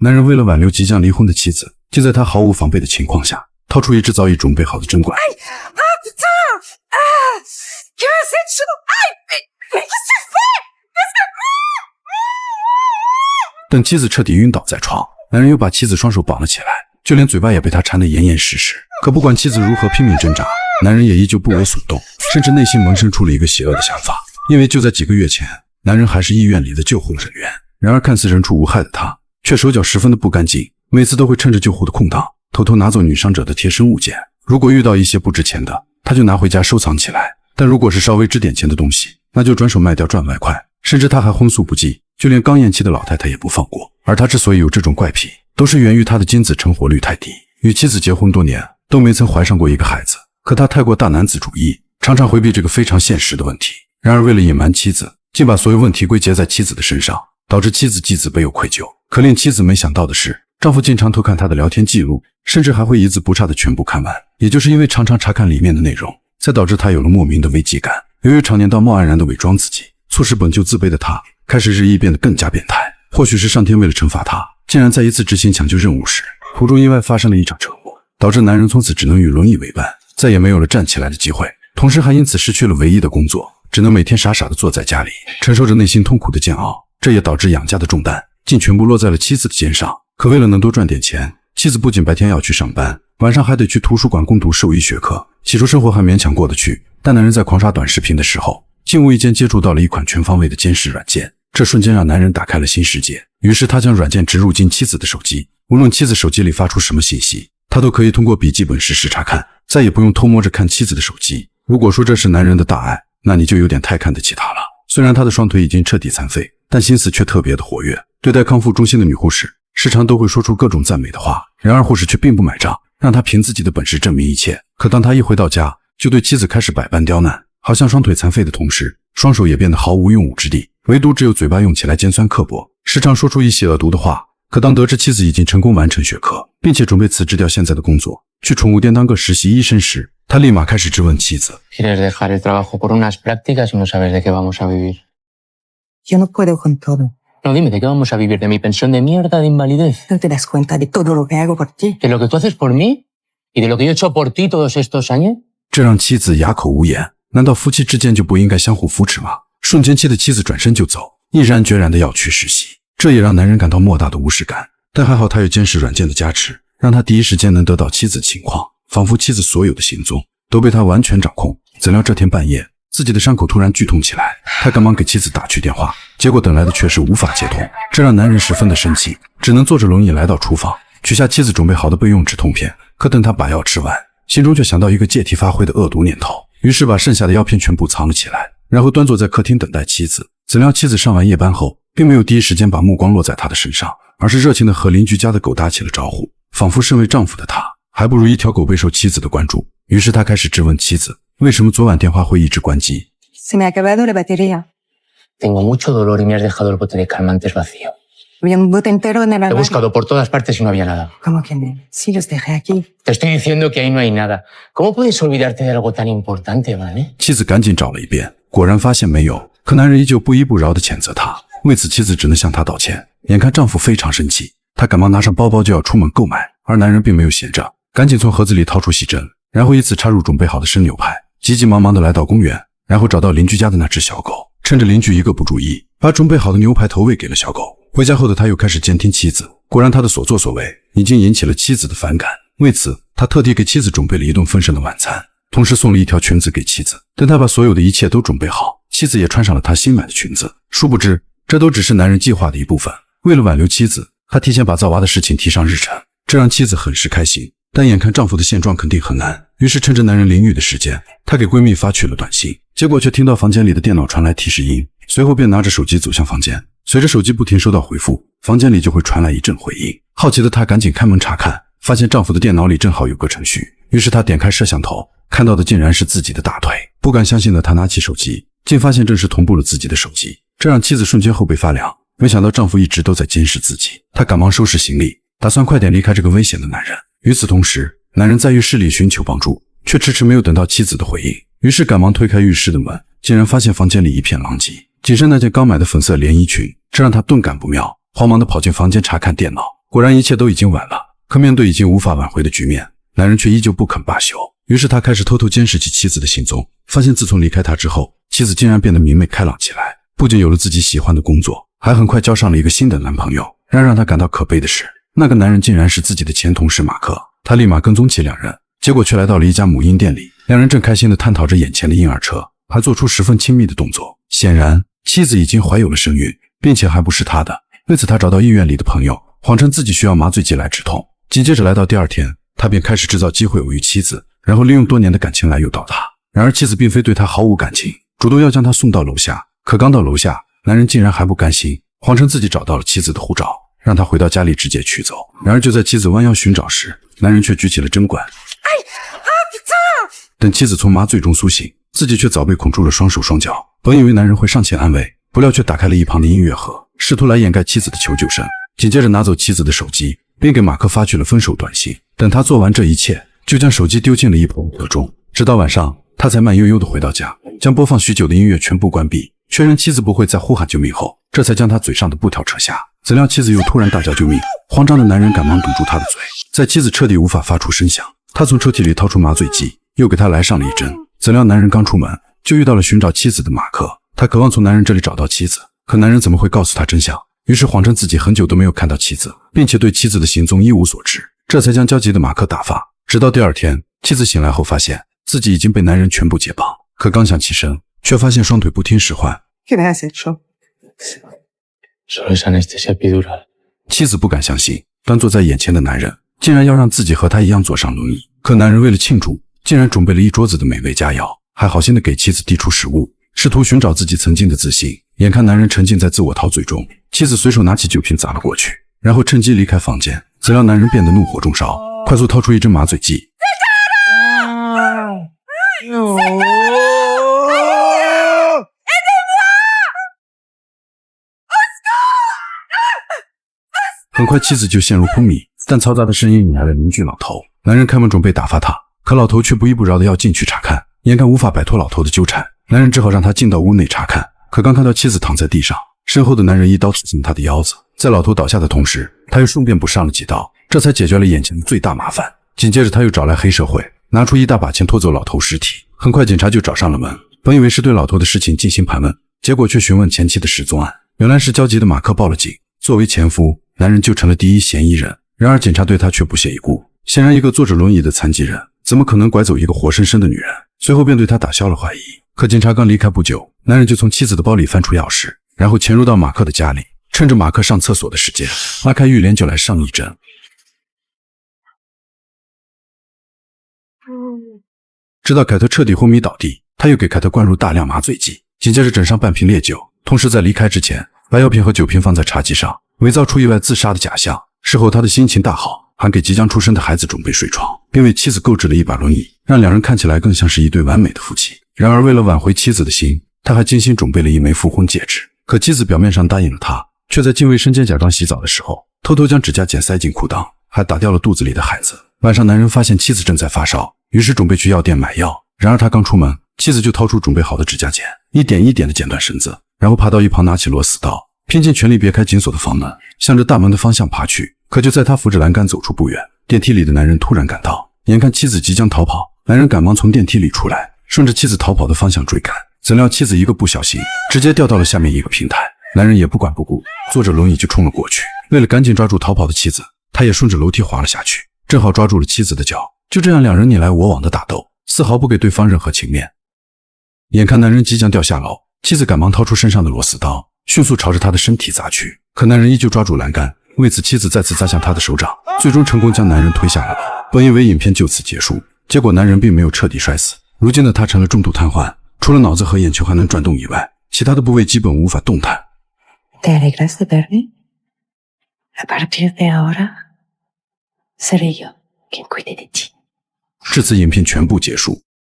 男人为了挽留即将离婚的妻子，就在他毫无防备的情况下，掏出一只早已准备好的针管。等妻子彻底晕倒在床，男人又把妻子双手绑了起来，就连嘴巴也被他缠得严严实实。可不管妻子如何拼命挣扎，男人也依旧不为所动，甚至内心萌生出了一个邪恶的想法。因为就在几个月前，男人还是医院里的救护人员，然而看似人畜无害的他，却手脚十分的不干净，每次都会趁着救护的空档，偷偷拿走女伤者的贴身物件。如果遇到一些不值钱的，他就拿回家收藏起来，但如果是稍微值点钱的东西，那就转手卖掉赚外快。甚至他还荤素不忌，就连刚咽气的老太太也不放过。而他之所以有这种怪癖，都是源于他的精子成活率太低，与妻子结婚多年都没曾怀上过一个孩子。可他太过大男子主义，常常回避这个非常现实的问题。然而为了隐瞒妻子，竟把所有问题归结在妻子的身上，导致妻子既自卑又愧疚。可令妻子没想到的是，丈夫经常偷看她的聊天记录，甚至还会一字不差的全部看完。也就是因为常常查看里面的内容，才导致她有了莫名的危机感。由于常年道貌岸然的伪装自己，促使本就自卑的她开始日益变得更加变态。或许是上天为了惩罚她，竟然在一次执行抢救任务时，途中意外发生了一场车祸，导致男人从此只能与轮椅为伴，再也没有了站起来的机会，同时还因此失去了唯一的工作，只能每天傻傻地坐在家里，承受着内心痛苦的煎熬。这也导致养家的重担竟全部落在了妻子的肩上。可为了能多赚点钱，妻子不仅白天要去上班，晚上还得去图书馆攻读兽医学科。起初生活还勉强过得去，但男人在狂刷短视频的时候，竟无意间接触到了一款全方位的监视软件，这瞬间让男人打开了新世界。于是他将软件植入进妻子的手机，无论妻子手机里发出什么信息，他都可以通过笔记本实时查看，再也不用偷摸着看妻子的手机。如果说这是男人的大爱，那你就有点太看得起他了。虽然他的双腿已经彻底残废，但心思却特别的活跃。对待康复中心的女护士，时常都会说出各种赞美的话，然而护士却并不买账，让他凭自己的本事证明一切。可当他一回到家，就对妻子开始百般刁难，好像双腿残废的同时，双手也变得毫无用武之地，唯独只有嘴巴用起来尖酸刻薄，时常说出一些恶毒的话。可当得知妻子已经成功完成学科，并且准备辞职掉现在的工作，去宠物店当个实习医生时，他立马开始质问妻子。¿Quieres dejar el trabajo por unas prácticas y no sabes de qué vamos a vivir? Yo no puedo con todo. No, dime, ¿de qué vamos a vivir? ¿De mi pensión de mierda de invalidez? No te das cuenta de todo lo que hago por ti. ¿De lo que tú haces por mí? ¿Y de lo que yo he hecho por ti todos estos años? 这让妻子哑口无言。难道夫妻之间就不应该相互扶持吗？瞬间气的妻子转身就走，毅然决然的要去实习。这也让男人感到莫大的无视感。但还好他有监视软件的加持，让他第一时间能得到妻子情况，仿佛妻子所有的行踪都被他完全掌控。怎料这天半夜，自己的伤口突然剧痛起来，他赶忙给妻子打去电话，结果等来的却是无法接通，这让男人十分的生气，只能坐着轮椅来到厨房，取下妻子准备好的备用止痛片。可等他把药吃完，心中却想到一个借题发挥的恶毒念头，于是把剩下的药片全部藏了起来，然后端坐在客厅等待妻子。怎料妻子上完夜班后，并没有第一时间把目光落在他的身上，而是热情地和邻居家的狗打起了招呼，仿佛身为丈夫的他还不如一条狗备受妻子的关注。于是他开始质问妻子，为什么昨晚电话会一直关机。 Se me ha acabado la batería. Tengo mucho dolor y me has dejado el bote de calmantes vacío. Había un bote entero en el He armario. buscado por todas partes y no había nada. ¿Cómo que no? Sí, los dejé aquí. Te estoy diciendo que ahí no hay nada. ¿Cómo puedes olvidarte de algo tan importante, Vane? 妻子赶紧找了一遍，果然发现没有，可男人依旧不依不饶地谴责他。为此妻子只能向他道歉。眼看丈夫非常生气，她赶忙拿上包包就要出门购买，而男人并没有闲着，赶紧从盒子里掏出细针，然后依次插入准备好的生牛排，急急忙忙地来到公园，然后找到邻居家的那只小狗，趁着邻居一个不注意，把准备好的牛排投喂给了小狗。回家后的他又开始监听妻子，果然他的所作所为已经引起了妻子的反感。为此他特地给妻子准备了一顿丰盛的晚餐，同时送了一条裙子给妻子。等他把所有的一切都准备好，妻子也穿上了他新买的裙子。殊不知这都只是男人计划的一部分。为了挽留妻子，他提前把造娃的事情提上日程，这让妻子很是开心。但眼看丈夫的现状肯定很难，于是趁着男人淋浴的时间，她给闺蜜发去了短信，结果却听到房间里的电脑传来提示音，随后便拿着手机走向房间。随着手机不停收到回复，房间里就会传来一阵回音。好奇的她赶紧开门查看，发现丈夫的电脑里正好有个程序，于是她点开摄像头，看到的竟然是自己的大腿。不敢相信的她拿起手机，竟发现正是同步了自己的手机，这让妻子瞬间后背发凉。没想到丈夫一直都在监视自己，她赶忙收拾行李，打算快点离开这个危险的男人。与此同时，男人在浴室里寻求帮助，却迟迟没有等到妻子的回应，于是赶忙推开浴室的门，竟然发现房间里一片狼藉，仅剩那件刚买的粉色连衣裙，这让他顿感不妙，慌忙地跑进房间查看电脑，果然一切都已经晚了，可面对已经无法挽回的局面，男人却依旧不肯罢休。于是他开始偷偷监视起妻子的行踪，发现自从离开他之后，妻子竟然变得明媚开朗起来，不仅有了自己喜欢的工作，还很快交上了一个新的男朋友。然而让他感到可悲的是，那个男人竟然是自己的前同事马克。他立马跟踪起两人，结果却来到了一家母婴店里，两人正开心地探讨着眼前的婴儿车，还做出十分亲密的动作。显然妻子已经怀有了身孕，并且还不是他的。为此他找到医院里的朋友，谎称自己需要麻醉剂来止痛。紧接着来到第二天，他便开始制造机会偶遇妻子，然后利用多年的感情来诱导她。然而妻子并非对他毫无感情，主动要将他送到楼下。可刚到楼下，男人竟然还不甘心，谎称自己找到了妻子的护照，让他回到家里直接取走。然而就在妻子弯腰寻找时，男人却举起了针管。等妻子从麻醉中苏醒，自己却早被捆住了双手双脚。本以为男人会上前安慰，不料却打开了一旁的音乐盒，试图来掩盖妻子的求救声。紧接着拿走妻子的手机，并给马克发去了分手短信。等他做完这一切，就将手机丢进了一旁河中。直到晚上，他才慢悠悠地回到家，将播放许久的音乐全部关闭，确认妻子不会再呼喊救命后，这才将他嘴上的布条扯下。怎料妻子又突然大叫救命，慌张的男人赶忙堵住他的嘴。在妻子彻底无法发出声响，他从抽屉里掏出麻醉剂，又给他来上了一针。怎料男人刚出门就遇到了寻找妻子的马克，他渴望从男人这里找到妻子，可男人怎么会告诉他真相？于是谎称自己很久都没有看到妻子，并且对妻子的行踪一无所知，这才将焦急的马克打发。直到第二天，妻子醒来后发现自己已经被男人全部解绑，可刚想起身，却发现双腿不听使唤。¿Qué me has hecho? Solo es anestesia epidural. 妻子不敢相信，端坐在眼前的男人竟然要让自己和他一样坐上轮椅。可男人为了庆祝，竟然准备了一桌子的美味佳肴，还好心的给妻子递出食物，试图寻找自己曾经的自信。眼看男人沉浸在自我陶醉中，妻子随手拿起酒瓶砸了过去，然后趁机离开房间。怎料男人变得怒火中烧，快速掏出一针麻醉剂，很快妻子就陷入昏迷，但嘈杂的声音引来了邻居老头。男人开门准备打发他，可老头却不依不饶的要进去查看。眼看无法摆脱老头的纠缠，男人只好让他进到屋内查看。可刚看到妻子躺在地上，身后的男人一刀刺进他的腰子，在老头倒下的同时，他又顺便补上了几刀，这才解决了眼前的最大麻烦。紧接着他又找来黑社会，拿出一大把钱拖走老头尸体。很快警察就找上了门，本以为是对老头的事情进行盘问，结果却询问前妻的失踪案。原来是焦急的马克报了警，作为前夫，男人就成了第一嫌疑人。然而警察对他却不屑一顾，显然一个坐着轮椅的残疾人怎么可能拐走一个活生生的女人？随后便对他打消了怀疑。可警察刚离开不久，男人就从妻子的包里翻出钥匙，然后潜入到马克的家里，趁着马克上厕所的时间，拉开浴帘就来上一针。直到凯特彻底昏迷倒地，他又给凯特灌入大量麻醉剂，紧接着整上半瓶烈酒，同时在离开之前把药瓶和酒瓶放在茶几上，伪造出意外自杀的假象。事后他的心情大好，还给即将出生的孩子准备睡床，并为妻子购置了一把轮椅，让两人看起来更像是一对完美的夫妻。然而为了挽回妻子的心，他还精心准备了一枚复婚戒指。可妻子表面上答应了他，却在进卫生间假装洗澡的时候，偷偷将指甲剪塞进裤裆，还打掉了肚子里的孩子。晚上男人发现妻子正在发烧，于是准备去药店买药。然而他刚出门，妻子就掏出准备好的指甲剪，一点一点地剪断绳子，然后爬到一旁拿起螺丝刀，拼尽全力别开紧锁的房门，向着大门的方向爬去。可就在他扶着栏杆走出不远，电梯里的男人突然赶到，眼看妻子即将逃跑，男人赶忙从电梯里出来，顺着妻子逃跑的方向追赶。怎料妻子一个不小心，直接掉到了下面一个平台，男人也不管不顾，坐着轮椅就冲了过去。为了赶紧抓住逃跑的妻子，他也顺着楼梯滑了下去，正好抓住了妻子的脚。就这样两人你来我往的打斗，丝毫不给对方任何情面。眼看男人即将掉下楼，妻子赶忙掏出身上的螺丝刀，迅速朝着他的身体砸去。可男人依旧抓住栏杆，为此妻子再次砸向他的手掌，最终成功将男人推下了楼。本以为影片就此结束，结果男人并没有彻底摔死，如今的他成了重度瘫痪，除了脑子和眼球还能转动以外，其他的部位基本无法动弹。 ¿Te alegras de verme? A partir de ahora, seré yo quien cuide de ti. 至此影片全部结束。